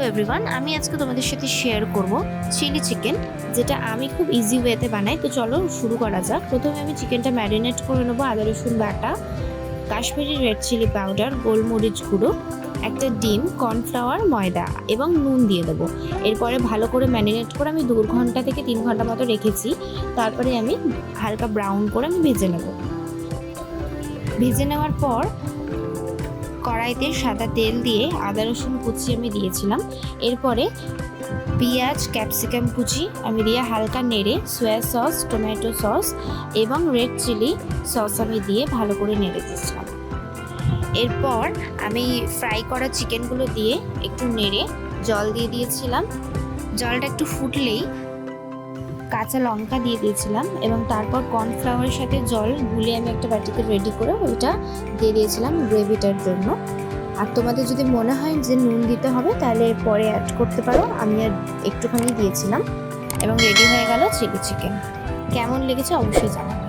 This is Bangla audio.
এভরিওয়ান, আমি আজকে তোমাদের সাথে শেয়ার করব চিলি চিকেন, যেটা আমি খুব ইজি ওয়েতে বানাই। তো চলো শুরু করা যাক। প্রথমে আমি চিকেনটা ম্যারিনেট করে নেবো। আদা রসুন বাটা, কাশ্মীরি রেড চিলি পাউডার, গোলমরিচ গুঁড়ো, একটা ডিম, কর্নফ্লাওয়ার, ময়দা এবং নুন দিয়ে দেবো। এরপরে ভালো করে ম্যারিনেট করে আমি 2 ঘন্টা থেকে 3 ঘন্টা মতো রেখেছি। তারপরে আমি হালকা ব্রাউন করে আমি ভেজে নেব। ভেজে নেওয়ার পর কড়াইতে সাদা তেল দিয়ে আদা রসুন কুচি আমি দিয়েছিলাম। এরপরে পেঁয়াজ, ক্যাপসিকাম কুচি আমি দিয়ে হালকা নেড়ে সয়া সস, টমেটো সস এবং রেড চিলি সস আমি দিয়ে ভালো করে নেড়ে দিয়েছিলাম। এরপর আমি ফ্রাই করা চিকেনগুলো দিয়ে একটু নেড়ে জল দিয়ে দিয়েছিলাম। জলটা একটু ফুটলেই কাঁচা লঙ্কা দিয়ে দিয়েছিলাম এবং তারপর কর্নফ্লাওয়ারের সাথে জল গুলে আমি একটা বাটিতে রেডি করে ওইটা দিয়ে দিয়েছিলাম গ্রেভিটার জন্য। আর তোমাদের যদি মনে হয় যে নুন দিতে হবে তাহলে পরে অ্যাড করতে পারো, আমি আর একটুখানি দিয়েছিলাম এবং রেডি হয়ে গেল চিলি চিকেন। কেমন লেগেছে অবশ্যই জানাবে।